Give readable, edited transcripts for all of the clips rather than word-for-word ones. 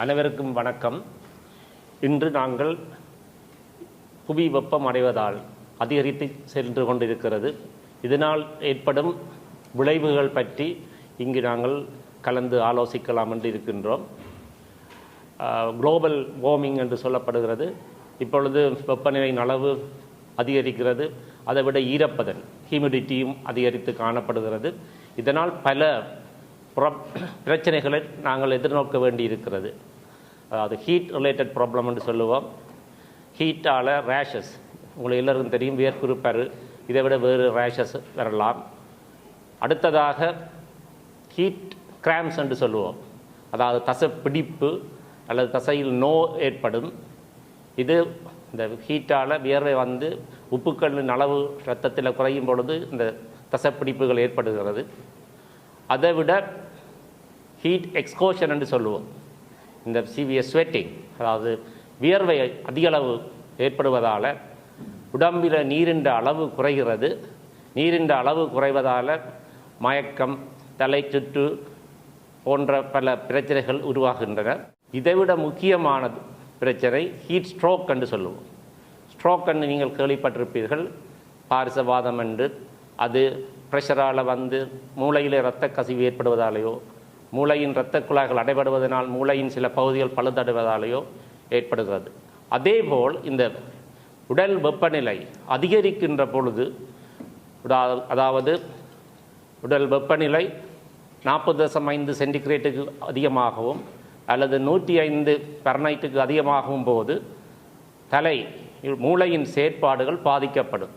அனைவருக்கும் வணக்கம். இன்று நாங்கள் புவி வெப்பம் அடைவதால் அதிகரித்து சென்று கொண்டிருக்கிறது. இதனால் ஏற்படும் விளைவுகள் பற்றி இங்கு நாங்கள் கலந்து ஆலோசிக்கலாம் என்று இருக்கின்றோம். குளோபல் வார்மிங் என்று சொல்லப்படுகிறது. இப்பொழுது வெப்பநிலையின் அளவு அதிகரிக்கிறது. அதை விட ஈரப்பதன் ஹியூமிடிட்டியும் அதிகரித்து காணப்படுகிறது. இதனால் பல பிரச்சனைகளை நாங்கள் எதிர்நோக்க வேண்டி இருக்கிறது. அதாவது ஹீட் ரிலேட்டட் ப்ராப்ளம் என்று சொல்லுவோம். ஹீட்டால் ரேஷஸ், உங்களுக்கு எல்லோருக்கும் தெரியும், வேர்க்குருப்பரு, இதை விட வேறு ரேஷஸ் வரலாம். அடுத்ததாக ஹீட் கிராம்ஸ் என்று சொல்லுவோம். அதாவது தசை பிடிப்பு அல்லது தசையில் நோ ஏற்படும். இது இந்த ஹீட்டால் வியர்வை வந்து உப்புக்களின் அளவு இரத்தத்தில் குறையும் பொழுது இந்த தசைப்பிடிப்புகள் ஏற்படுகிறது. அதை விட ஹீட் எக்ஸ்கோஷன் என்று சொல்லுவோம். இந்த சிவியர் ஸ்வெட்டிங், அதாவது வியர்வை அதிகளவு ஏற்படுவதால் உடம்பில் நீரின் அளவு குறைகிறது. நீரின் அளவு குறைவதால் மயக்கம், தலை சுற்று போன்ற பல பிரச்சனைகள் உருவாகின்றன. இதைவிட முக்கியமான பிரச்சனை ஹீட் ஸ்ட்ரோக் என்று சொல்லுவோம். ஸ்ட்ரோக் என்று நீங்கள் கேள்விப்பட்டிருப்பீர்கள். பாரிசவாதம் என்று, அது ப்ரெஷரால் வந்து மூளையில் இரத்த கசிவு ஏற்படுவதாலேயோ, மூளையின் இரத்த குழாய்கள் அடைபடுவதனால் மூளையின் சில பகுதிகள் பழுதடைவதாலேயோ ஏற்படுகிறது. அதேபோல் இந்த உடல் வெப்பநிலை அதிகரிக்கின்ற பொழுது, அதாவது உடல் வெப்பநிலை 40.5 சென்டிகிரேட்டுக்கு அதிகமாகவும் அல்லது 105 ஃபெரனைட்டுக்கு அதிகமாகும் போது மூளையின் செயற்பாடுகள் பாதிக்கப்படும்.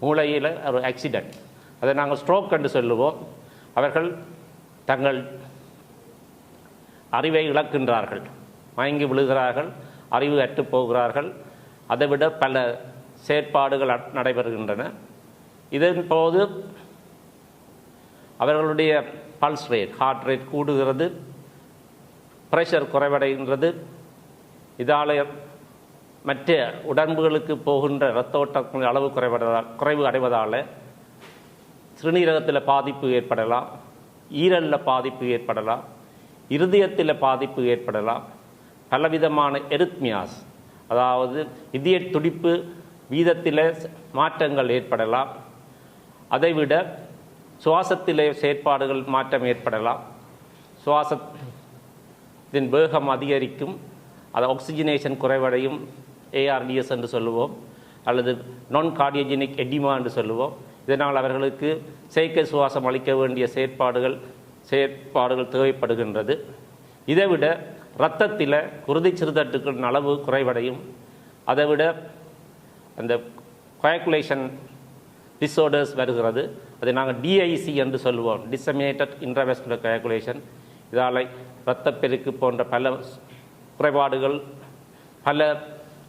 மூளையில் ஒரு ஆக்சிடென்ட், அதை நாங்கள் ஸ்ட்ரோக் என்று சொல்லுவோம். அவர்கள் தங்கள் அறிவை இழக்கின்றார்கள், மயங்கி விழுகிறார்கள், அறிவு அற்று போகிறார்கள். அதைவிட பல செயற்பாடுகள் நடைபெறுகின்றன. இதன் போது அவர்களுடைய பல்ஸ் ரேட், ஹார்ட் ரேட் கூடுகிறது, ப்ரெஷர் குறைவடைகின்றது. இதால் மற்ற உடம்புகளுக்கு போகின்ற இரத்த ஓட்டத்தின் அளவு குறைவு அடைவதால் சிறுநீரகத்தில் பாதிப்பு ஏற்படலாம், ஈரலில் பாதிப்பு ஏற்படலாம், இருதயத்தில் பாதிப்பு ஏற்படலாம். பலவிதமான எரித்மியாஸ், அதாவது இதய துடிப்பு வீதத்தில் மாற்றங்கள் ஏற்படலாம். அதைவிட சுவாசத்திலே செயற்பாடுகள் மாற்றம் ஏற்படலாம். சுவாசத்தின் வேகம் அதிகரிக்கும், அது ஆக்சிஜனேஷன் குறைவடையும், ஏஆர்டிஎஸ் என்று சொல்லுவோம், அல்லது நான் கார்டியோஜெனிக் எடிமா என்று சொல்லுவோம். இதனால் அவர்களுக்கு செயற்கை சுவாசம் அளிக்க வேண்டிய செயற்பாடுகள் தேவைப்படுகின்றது. இதைவிட இரத்தத்தில் குருதி சிறுதட்டுக்களின் அளவு குறைவடையும். அதைவிட அந்த கோயாகுலேஷன் டிஸார்டர்ஸ் வருகிறது. அதை நாங்கள் டிஐசி என்று சொல்லுவோம், டிசமினேட்டட் இன்ட்ராவெஸ்குலர் கோயாகுலேஷன். இதால் இரத்தப்பெருக்கு போன்ற பல குறைபாடுகள், பல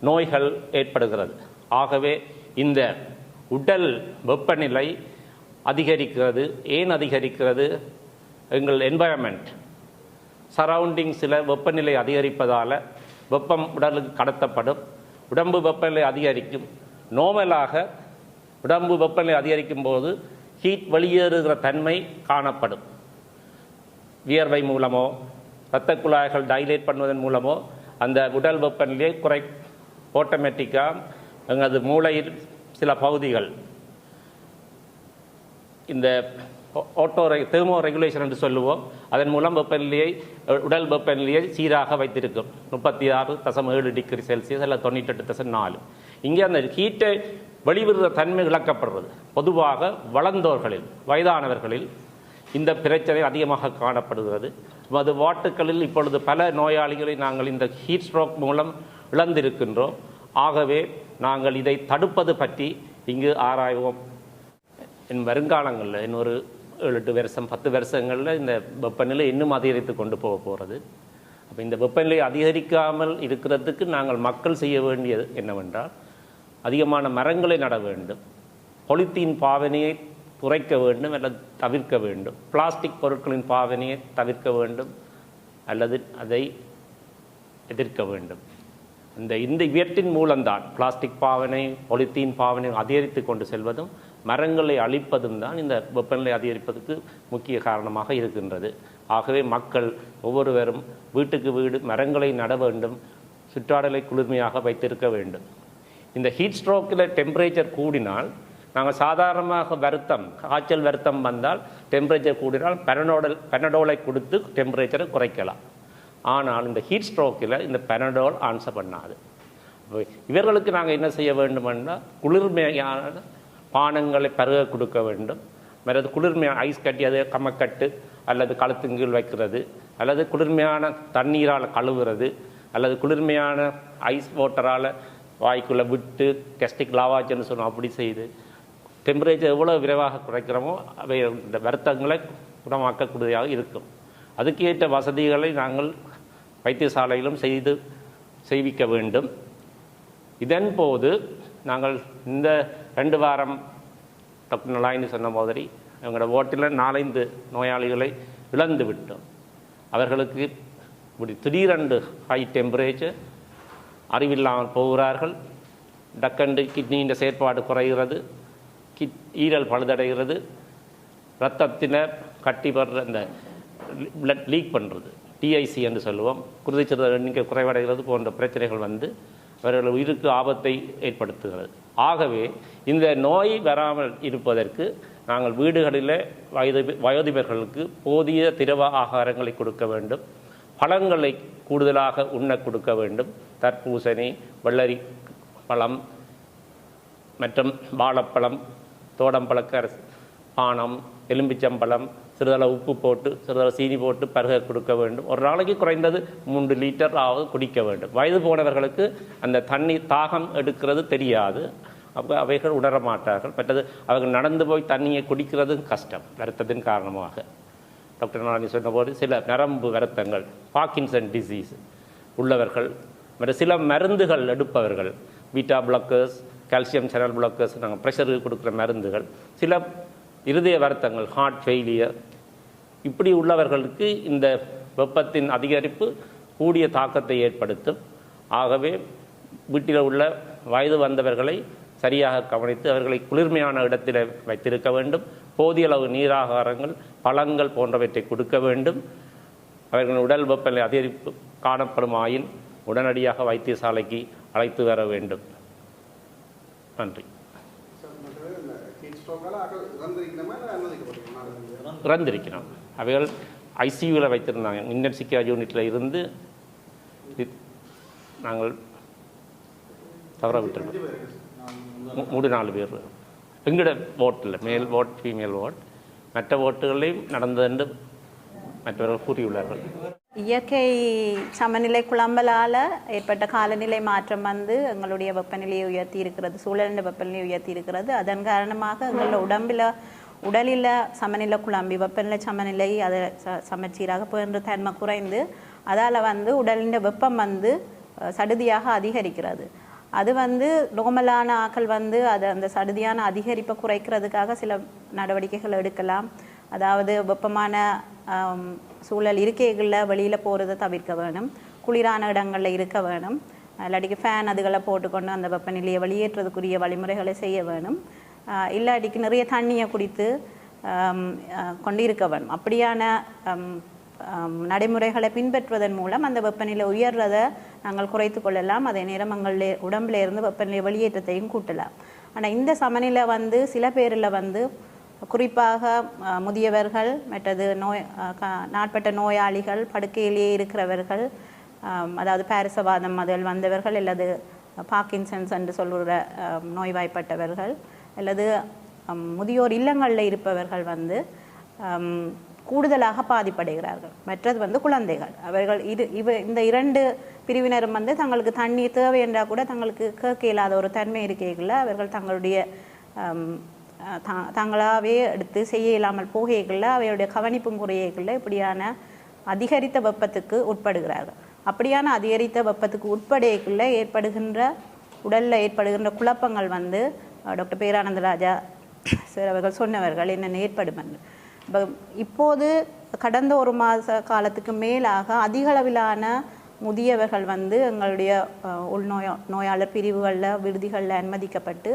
நோய்கள் ஏற்படுகிறது. ஆகவே இந்த உடல் வெப்பநிலை அதிகரிக்கிறது. ஏன் அதிகரிக்கிறது? எங்கள் என்வாயன்மெண்ட், சரௌண்டிங்ஸில் வெப்பநிலை அதிகரிப்பதால் வெப்பம் உடலுக்கு கடத்தப்படும். உடம்பு வெப்பநிலை அதிகரிக்கும். நோமலாக உடம்பு வெப்பநிலை அதிகரிக்கும் போது ஹீட் வெளியேறுகிற தன்மை காணப்படும். வியர்வை மூலமோ இரத்த குழாய்கள் டைலேட் பண்ணுவதன் மூலமோ அந்த உடல் வெப்பநிலையை ஆட்டோமேட்டிக்காக எங்களது மூளையில் சில பகுதிகள் இந்த தெர்மோ ரெகுலேஷன் என்று சொல்லுவோம். அதன் மூலம் உடல் வெப்பநிலையை சீராக வைத்திருக்கும். 36.7 டிகிரி செல்சியஸ் அல்ல 98.4. இங்கே அந்த ஹீட்டை வெளிவிடுற தன்மை இழக்கப்படுறது. பொதுவாக வளர்ந்தோர்களில், வயதானவர்களில் இந்த பிரச்சனை அதிகமாக காணப்படுகிறது. அது வாட்டுக்களில் இப்பொழுது பல நோயாளிகளை நாங்கள் இந்த ஹீட் ஸ்ட்ரோக் மூலம் இழந்திருக்கின்றோம். ஆகவே நாங்கள் இதை தடுப்பது பற்றி இங்கு ஆராய்வோம். வருங்காலங்களில் இன்னொரு 7-8 வருஷம் 10 வருஷங்களில் இந்த வெப்பநிலை இன்னும் அதிகரித்து கொண்டு போகிறது. அப்போ இந்த வெப்பநிலை அதிகரிக்காமல் இருக்கிறதுக்கு நாங்கள் மக்கள் செய்ய வேண்டியது என்னவென்றால், அதிகமான மரங்களை நட வேண்டும், பொலித்தீன் பாவனையை குறைக்க வேண்டும் அல்லது தவிர்க்க வேண்டும், பிளாஸ்டிக் பொருட்களின் பாவனையை தவிர்க்க வேண்டும் அல்லது அதை எதிர்க்க வேண்டும். இந்த இவற்றின் மூலம்தான் பிளாஸ்டிக் பாவனை, பொலித்தீன் பாவனை அதிகரித்து கொண்டு செல்வதும் மரங்களை அழிப்பதும் தான் இந்த வெப்பநிலை அதிகரிப்பதற்கு முக்கிய காரணமாக இருக்கின்றது. ஆகவே மக்கள் ஒவ்வொருவரும் வீட்டுக்கு வீடு மரங்களை நட வேண்டும், சுற்றாடலை குளிர்மையாக வைத்திருக்க வேண்டும். இந்த ஹீட் ஸ்ட்ரோக்கில் டெம்பரேச்சர் கூடினால், நாங்கள் சாதாரணமாக காய்ச்சல் வருத்தம் வந்தால் டெம்பரேச்சர் கூடினால் பெனடோலை கொடுத்து டெம்பரேச்சரை குறைக்கலாம். ஆனால் இந்த ஹீட் ஸ்ட்ரோக்கில் இந்த பெனடோல் ஆன்சர் பண்ணாது. இவர்களுக்கு நாங்கள் என்ன செய்ய வேண்டுமென்றால் குளிர்மையான பானங்களை பருக கொடுக்க வேண்டும். மற்றது குளிர்மையான ஐஸ் கட்டி, அது கம்மக்கட்டு அல்லது கழுத்துங்கீழ் வைக்கிறது, அல்லது குளிர்மையான தண்ணீரால் கழுவுறது, அல்லது குளிர்மையான ஐஸ் வாட்டரால் வாய்க்குள்ளே விட்டு கெஸ்டிக் லாவாச்சுன்னு சொன்னோம். அப்படி செய்து டெம்பரேச்சர் எவ்வளோ விரைவாக குறைக்கிறோமோ அவை இந்த வருத்தங்களை குணமாக்கக்கூடியதாக இருக்கும். அதுக்கேற்ற வசதிகளை நாங்கள் வைத்தியசாலையிலும் செய்விக்க வேண்டும். இதன் போது நாங்கள் இந்த 2 வாரம் டாக்டர் நலாயினி சொன்ன மாதிரி எங்களோட ஓட்டில் 4-5 நோயாளிகளை இழந்து விட்டோம். அவர்களுக்கு இப்படி திடீரென்று ஹை டெம்பரேச்சர், அறிவில்லாமல் போகிறார்கள், டக்கண்டு கிட்னியின் செயற்பாடு குறைகிறது, ஈரல் பழுதடைகிறது, இரத்தத்தின கட்டி வர்ற இந்த பிளட் லீக் பண்ணுறது, டிஐசி என்று சொல்லுவோம், குருதிச்சிறுத எண்ணிக்கை குறைவடைகிறது போன்ற பிரச்சனைகள் வந்து அவர்கள் உயிருக்கு ஆபத்தை ஏற்படுத்துகிறது. ஆகவே இந்த நோய் வராமல் இருப்பதற்கு நாங்கள் வீடுகளில் வயோதிபர்களுக்கு போதிய திரவ ஆகாரங்களை கொடுக்க வேண்டும், பழங்களை கூடுதலாக உண்ண கொடுக்க வேண்டும். தர்பூசணி, வெள்ளரி பழம் மற்றும் வாழைப்பழம், தோடம்பழக்க பானம், எலும்பிச்சம்பழம், சிறிதளவு உப்பு போட்டு சிறிதளவு சீனி போட்டு பருக கொடுக்க வேண்டும். ஒரு நாளைக்கு குறைந்தது 3 லிட்டர் ஆவது குடிக்க வேண்டும். வயது போனவர்களுக்கு அந்த தண்ணீர் தாகம் எடுக்கிறது தெரியாது, அப்போ அவைகள் உணர மாட்டார்கள். மற்றது அவர்கள் நடந்து போய் தண்ணியை குடிக்கிறது கஷ்டம் வருத்தத்தின் காரணமாக. டாக்டர் நானி சொன்னபோது சில நரம்பு வருத்தங்கள், பார்க்கின்சன் டிசீஸ் உள்ளவர்கள், மற்ற சில மருந்துகள் எடுப்பவர்கள், beta blockers, calcium channel blockers, நாங்கள் ப்ரெஷருக்கு கொடுக்குற மருந்துகள், சில இருதய வருத்தங்கள், ஹார்ட் ஃபெயிலியர், இப்படி உள்ளவர்களுக்கு இந்த வெப்பத்தின் அதிகரிப்பு கூடிய தாக்கத்தை ஏற்படுத்தும். ஆகவே வீட்டில் உள்ள வயது வந்தவர்களை சரியாக கவனித்து அவர்களை குளிர்மையான இடத்தில் வைத்திருக்க வேண்டும். போதிய அளவு நீராகாரங்கள், பழங்கள் போன்றவற்றை கொடுக்க வேண்டும். அவர்களின் உடல் வெப்பநிலை அதிகரிப்பு காணப்படும் ஆயின் உடனடியாக வைத்தியசாலைக்கு அழைத்து வர வேண்டும். நன்றி. இறந்திருக்கிறோம். அவைகள் ஐசியூவில் வைத்திருந்தாங்க. இன்டென்சிவ் கேர் யூனிட்டில் இருந்து நாங்கள் தவற விட்டுருக்கோம். 3-4 பேர் எங்களோட ஓட்டில், மேல் ஓட், ஃபீமேல் ஓட், மற்ற ஓட்டுகளையும் நடந்தது என்று மற்றவர்கள் கூறியுள்ளார்கள். இயற்கை சமநிலை குழம்பலால் ஏற்பட்ட காலநிலை மாற்றம் வந்து எங்களுடைய வெப்பநிலையை உயர்த்தி இருக்கிறது, சூழலின் வெப்பநிலையை உயர்த்தி இருக்கிறது. அதன் காரணமாக எங்களோட உடலில் சமநிலை குழம்பி வெப்பநிலை சமநிலை அதை சமச்சீராக போன்ற தன்மை குறைந்து அதால் வந்து உடலின் வெப்பம் வந்து சடுதியாக அதிகரிக்கிறது. அது வந்து நோமலான ஆக்கள் வந்து அந்த சடுதியான அதிகரிப்பை குறைக்கிறதுக்காக சில நடவடிக்கைகள் எடுக்கலாம். அதாவது வெப்பமான சூழல் இருக்கைகளில் வெளியில் போகிறத தவிர்க்க வேணும், குளிரான இடங்களில் இருக்க வேணும், இல்லாட்டிக்கு ஃபேன் அதுகளை போட்டுக்கொண்டு அந்த வெப்பநிலையை வெளியேற்றதுக்குரிய வழிமுறைகளை செய்ய வேணும். இல்லாட்டிக்கு நிறைய தண்ணியை குடித்து கொண்டு இருக்க வேணும். அப்படியான நடைமுறைகளை பின்பற்றுவதன் மூலம் அந்த வெப்பநிலை உயர்றதை நாங்கள் குறைத்து கொள்ளலாம். அதே நேரம் எங்களுடைய உடம்புல இருந்து வெப்பநிலை வெளியேற்றத்தையும் கூட்டலாம். ஆனால் இந்த சமநிலை வந்து சில பேரில் வந்து குறிப்பாக முதியவர்கள், மற்றது நாட்பட்ட நோயாளிகள், படுக்கையிலேயே இருக்கிறவர்கள், அதாவது பாரிசவாதம் அதில் வந்தவர்கள், அல்லது பார்க்கின்சன்ஸ் என்று சொல்கிற நோய்வாய்ப்பட்டவர்கள், அல்லது முதியோர் இல்லங்களில் இருப்பவர்கள் வந்து கூடுதலாக பாதிப்படைகிறார்கள். மற்றது வந்து குழந்தைகள். அவர்கள் இந்த 2 பிரிவினரும் வந்து தங்களுக்கு தண்ணீர் தேவை என்றால் கூட தங்களுக்கு கேட்க இல்லாத ஒரு தன்மை இருக்கைகளில் அவர்கள் தங்களுடைய தங்களாகவே எடுத்து செய்ய இல்லாமல் போகைகளில் அவையுடைய கவனிப்பும் குறையகளில் இப்படியான அதிகரித்த வெப்பத்துக்கு உட்படுகிறார்கள். அப்படியான அதிகரித்த வெப்பத்துக்கு உட்படைகளில் உடலில் ஏற்படுகின்ற குழப்பங்கள் வந்து டாக்டர் பேரானந்தராஜா சார் அவர்கள் சொன்னவர்கள் என்னென்ன ஏற்படும் என்று. இப்போது கடந்த 1 மாத காலத்துக்கு மேலாக அதிக அளவிலான முதியவர்கள் வந்து எங்களுடைய நோயாளர் பிரிவுகளில் விடுதிகளில் அனுமதிக்கப்பட்டு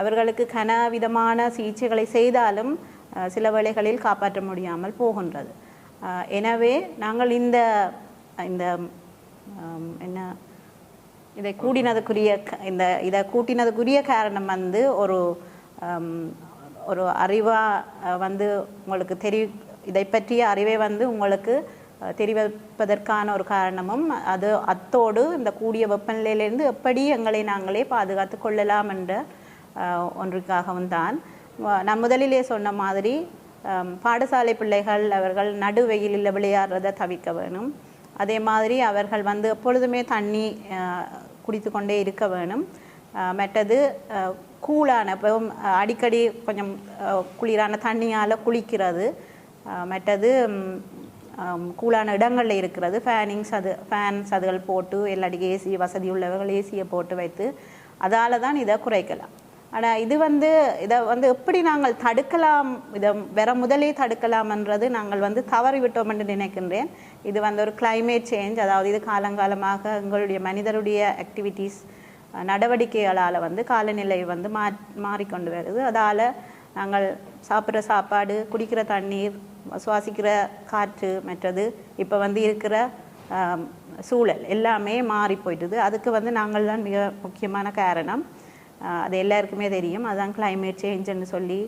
அவர்களுக்கு கனவிதமான சிகிச்சைகளை செய்தாலும் சில வேளைகளில் காப்பாற்ற முடியாமல் போகின்றது. எனவே நாங்கள் இந்த இந்த என்ன இதை கூட்டினதுக்குரிய இதை கூட்டினதுக்குரிய காரணம் வந்து ஒரு அறிவாக வந்து உங்களுக்கு இதை பற்றிய அறிவை வந்து உங்களுக்கு தெரிவிப்பதற்கான ஒரு காரணமும் அத்தோடு இந்த கூடிய வெப்பநிலையிலிருந்து எப்படி எங்களை நாங்களே பாதுகாத்து கொள்ளலாம் என்ற ஒன்றுக்காகவும் தான். நான் முதலிலே சொன்ன மாதிரி பாடசாலை பிள்ளைகள் அவர்கள் நடு வெயிலில் விளையாடுறதை தவிர்க்க வேணும். அதே மாதிரி அவர்கள் வந்து எப்பொழுதுமே தண்ணி குடித்து கொண்டே இருக்க வேணும். மற்றது கூலான இப்போ அடிக்கடி கொஞ்சம் குளிரான தண்ணியால் குளிக்கிறது, மற்றது கூலான இடங்களில் இருக்கிறது ஃபேன்ஸ் அதுகள் போட்டு எல்லாடிக்கும் ஏசி வசதி உள்ளவர்கள் ஏசியை போட்டு வைத்து அதால் தான் இதை குறைக்கலாம். ஆனால் இதை வந்து எப்படி நாங்கள் தடுக்கலாம், இதை வேற முதலே தடுக்கலாம்ன்றது நாங்கள் வந்து தவறிவிட்டோம் என்று நினைக்கின்றேன். இது வந்து ஒரு கிளைமேட் சேஞ்ச், அதாவது இது காலங்காலமாக எங்களுடைய மனிதருடைய ஆக்டிவிட்டீஸ் நடவடிக்கைகளால் வந்து காலநிலை வந்து மாறிக்கொண்டு வருது. அதால் நாங்கள் சாப்பிட்ற சாப்பாடு, குடிக்கிற தண்ணீர், சுவாசிக்கிற காற்று, மற்றது இப்போ வந்து இருக்கிற சூழல் எல்லாமே மாறி போயிட்டுது. அதுக்கு வந்து நாங்கள் தான் மிக முக்கியமான காரணம். அது எல்லாருக்குமே தெரியும். அதுதான் கிளைமேட் சேஞ்சுன்னு சொல்லி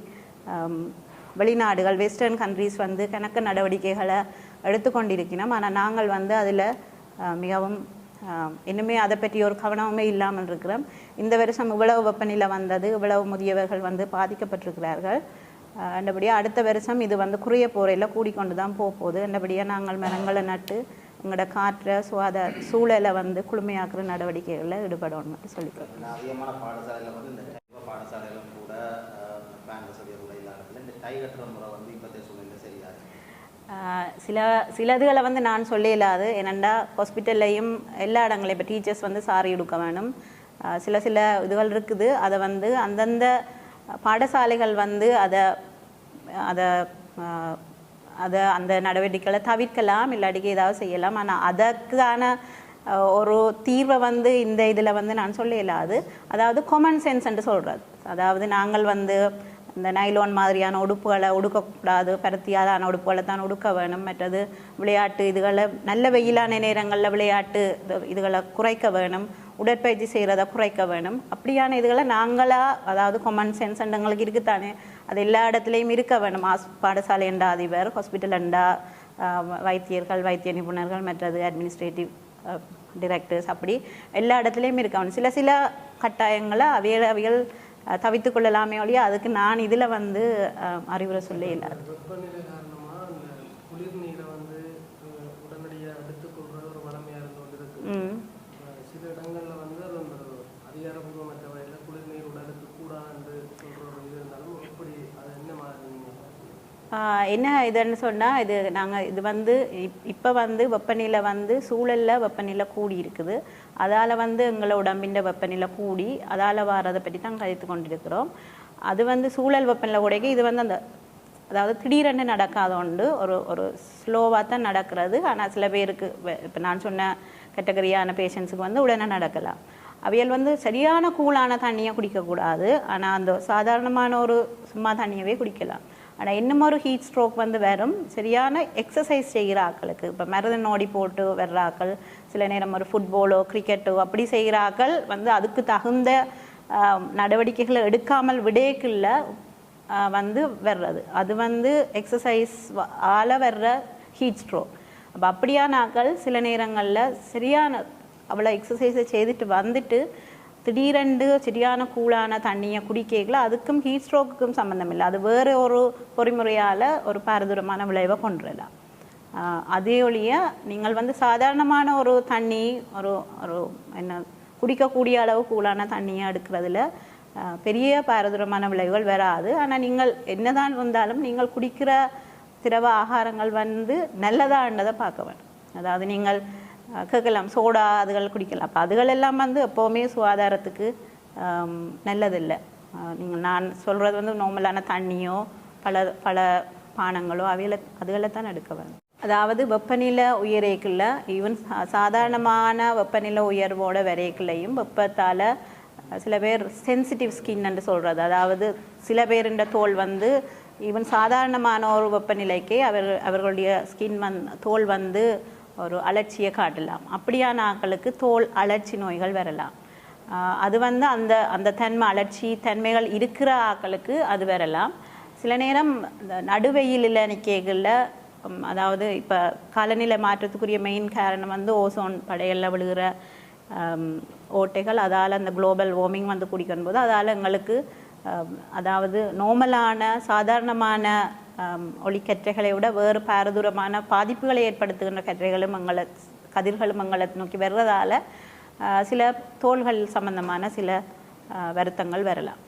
வெளிநாடுகள் வெஸ்டர்ன் கண்ட்ரீஸ் வந்து கணக்கு நடவடிக்கைகளை எடுத்துக்கொண்டிருக்கணும். ஆனால் நாங்கள் வந்து அதில் மிகவும் இன்னுமே அதை பற்றி ஒரு கவனமே இல்லாமல் இருக்கிறோம். இந்த வருஷம் இவ்வளவு வெப்பநிலை வந்தது, இவ்வளவு முதியவர்கள் வந்து பாதிக்கப்பட்டிருக்கிறார்கள். அந்தபடியாக அடுத்த வருஷம் இது வந்து குறைய போறையில் கூடிக்கொண்டு தான் போகுது. அந்தபடியாக நாங்கள் மரங்களை நட்டு எங்களோட காற்றை சூழலை வந்து குளுமையாக்குற நடவடிக்கைகளில் ஈடுபடணும்னு சொல்லிக்கிறோம். அதிகமான பாடசாலையில் வந்து இந்த பாடசாலையிலும் கூட ஃபேன் வசதி இல்லாததில் இந்த டை கட்டுற முறை வந்து இப்போத்தைய சூழ்நிலை சரியாது. சிலதுகளை வந்து நான் சொல்ல இல்லாது. ஏனெண்டா ஹாஸ்பிட்டல்லையும் எல்லா இடங்களையும் இப்போ டீச்சர்ஸ் வந்து சாரி எடுக்க வேணும். சில இதுகள் இருக்குது. அதை வந்து அந்தந்த பாடசாலைகள் வந்து அந்த நடவடிக்கைகளை தவிர்க்கலாம், இல்லாட்டிக்கு ஏதாவது செய்யலாம். ஆனால் அதற்கான ஒரு தீர்வை வந்து இந்த இதில் வந்து நான் சொல்ல இல்லாது. அதாவது காமன் சென்ஸ் என்று சொல்கிறது. அதாவது நாங்கள் வந்து இந்த நைலோன் மாதிரியான உடுப்புகளை உடுக்கக்கூடாது, பருத்தியாலான உடுப்புகளை தான் உடுக்க வேணும். மற்றது விளையாட்டு இதுகளை நல்ல வெயிலான நேரங்களில் விளையாட்டு இதுகளை குறைக்க வேணும், உடற்பயிற்சி செய்கிறத குறைக்க வேணும். அப்படியான இதுகளை நாங்களாக, அதாவது காமன் சென்ஸ் எங்களுக்கு இருக்குத்தானே, அது எல்லா இடத்துலையும் இருக்க வேணும். பாடசாலை என்றா அதிபர், ஹாஸ்பிட்டல் என்றா வைத்தியர்கள், வைத்திய நிபுணர்கள், மற்றது அட்மினிஸ்ட்ரேட்டிவ் டிரெக்டர்ஸ், அப்படி எல்லா இடத்துலையும் இருக்க வேணும். சில கட்டாயங்களை அவைகள் தவித்து கொள்ளலாமே ஒழிய அதுக்கு நான் இதில் வந்து அறிவுரை சொல்ல இல்லாது. வெப்பநிலை காரணமாக அந்த குளிர் நீரை வந்து உடனடியாக எடுத்துக்கொள்வது ஒரு வளமையாக இருந்து கொண்டு இருக்கு. சில இடங்களில் வந்து அது அதிகாரப்பூர்வமற்ற வகையில் குளிர் நீர் உடலுக்கு கூடாது என்று சொல்கிற ஒரு இது இருந்தாலும் எப்படி அது என்ன மாதிரி என்ன இதுன்னு சொன்னால் இது வந்து இப்போ வந்து வெப்பநிலை வந்து சூழலில் வெப்பநிலை கூடி இருக்குது. அதால் வந்து எங்களை உடம்பின் வெப்பநிலை கூடி அதால் வாரதை பற்றி தான் கழித்து கொண்டிருக்கிறோம். அது வந்து சூழல் வெப்பநிலை கூடைக்கு இது வந்து அதாவது திடீரென்று நடக்காத உண்டு, ஒரு ஸ்லோவாக தான் நடக்கிறது. ஆனால் சில பேருக்கு இப்போ நான் சொன்ன கேட்டகரியான பேஷண்ட்ஸுக்கு வந்து உடனே நடக்கலாம். அவையல் வந்து சரியான கூலான தண்ணியை குடிக்கக்கூடாது, ஆனால் அந்த சாதாரணமான ஒரு சும்மா தண்ணியவே குடிக்கலாம். ஆனால் இன்னும் ஒரு ஹீட் ஸ்ட்ரோக் வந்து வரும் சரியான எக்ஸசைஸ் செய்கிற ஆக்களுக்கு. இப்போ மரதன் ஓடி போட்டு வர்ற ஆக்கள், சில நேரம் ஒரு ஃபுட்பாலோ கிரிக்கெட்டோ அப்படி செய்கிற ஆக்கள் வந்து அதுக்கு தகுந்த நடவடிக்கைகளை எடுக்காமல் விடேக்குள்ள வந்து வர்றது, அது வந்து எக்ஸசைஸ் வர்ற ஹீட் ஸ்ட்ரோக். அப்போ அப்படியான ஆக்கள் சில நேரங்களில் சரியான அவ்வளோ எக்ஸசைஸை செய்துட்டு வந்துட்டு திடீரென்று சரியான கூலான தண்ணியை குடிக்கல, அதுக்கும் ஹீட் ஸ்ட்ரோக்குக்கும் சம்மந்தம் இல்லை. அது வேறு ஒரு பொறிமுறையால் ஒரு பாரதூரமான விளைவை கொண்டுடலாம். அதே ஒழிய நீங்கள் வந்து சாதாரணமான ஒரு தண்ணி ஒரு என்ன குடிக்கக்கூடிய அளவு கூலான தண்ணியை எடுக்கிறதுல பெரிய பாரதூரமான விளைவுகள் வராது. ஆனால் நீங்கள் என்னதான் இருந்தாலும் நீங்கள் குடிக்கிற திரவ ஆகாரங்கள் வந்து நல்லதான்றதை பார்க்க வேண்டும். அதாவது நீங்கள் கேட்கலாம் சோடா அதுகள் குடிக்கலாம், அப்போ அதுகள் எல்லாம் வந்து எப்போவுமே சுகாதாரத்துக்கு நல்லதில்லை. நான் சொல்கிறது வந்து நார்மலான தண்ணியோ பல பானங்களோ அதுகளை தான் எடுக்க வேண்டும். அதாவது வெப்பநிலை உயரேக்குள்ள ஈவன் சாதாரணமான வெப்பநிலை உயர்வோட வரைக்குள்ளையும் வெப்பத்தால் சில பேர் சென்சிட்டிவ் ஸ்கின் என்று சொல்கிறது. அதாவது சில பேருன்ற தோல் வந்து ஈவன் சாதாரணமான ஒரு வெப்பநிலைக்கே அவர்களுடைய தோல் வந்து ஒரு அலர்ச்சியை காட்டலாம். அப்படியான ஆட்களுக்கு தோல் அலர்ச்சி நோய்கள் வரலாம். அது வந்து அந்த அந்த அலர்ச்சி தன்மைகள் இருக்கிற ஆட்களுக்கு அது வரலாம். சில நேரம் இந்த நடுவெயிலில் நிற்கைகளில், அதாவது இப்போ காலநிலை மாற்றத்துக்குரிய மெயின் காரணம் வந்து ஓசோன் படைகளில் விழுகிற ஓட்டைகள், அதால் அந்த குளோபல் வார்மிங் வந்து குடிக்கும் போது அதால் எங்களுக்கு அதாவது நார்மலான சாதாரணமான ஒளிக்கற்றைகளை விட வேறு பாரதூரமான பாதிப்புகளை ஏற்படுத்துகின்ற கற்றைகளும் கதிர்களும் எங்களை நோக்கி வர்றதால சில தோள்கள் சம்பந்தமான சில வருத்தங்கள் வரலாம்.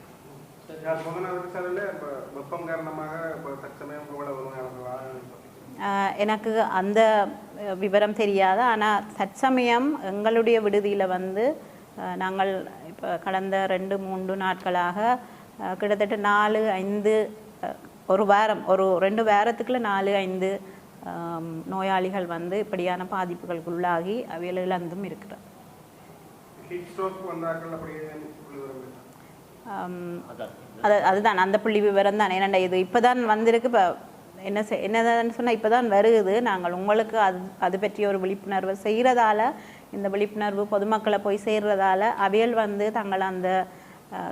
எனக்கு அந்த விவரம் தெரியாது. ஆனால் தற்சமயம் எங்களுடைய விடுதியில் வந்து நாங்கள் இப்போ கடந்த 2-3 நாட்களாக கிட்டத்தட்ட 4-5 ஒரு வாரம், ஒரு 2 வாரத்துக்குள்ள 4-5 நோயாளிகள் வந்து இப்படியான பாதிப்புகளுக்குள்ளாகி அவையில் இழந்தும் இருக்கிறார். அதுதான் அந்த புள்ளி விவரம் தான். ஏன்னா இது இப்போ தான் வந்திருக்கு. இப்போ என்னதான்னு சொன்னால் இப்போ தான் வருது. நாங்கள் உங்களுக்கு அது பற்றிய ஒரு விழிப்புணர்வு செய்கிறதால, இந்த விழிப்புணர்வு பொதுமக்களை போய் சேர்றதால அவையல் வந்து தங்கள் அந்த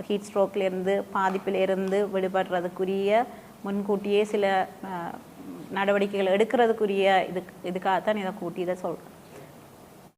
ஹீட் ஸ்ட்ரோக்லேருந்து பாதிப்பிலிருந்து விடுபடுறதுக்குரிய முன்கூட்டியே சில நடவடிக்கைகள் எடுக்கிறதுக்குரிய இதுக்காகத்தான் இதை கூட்டி இதை சொல்கிறேன்.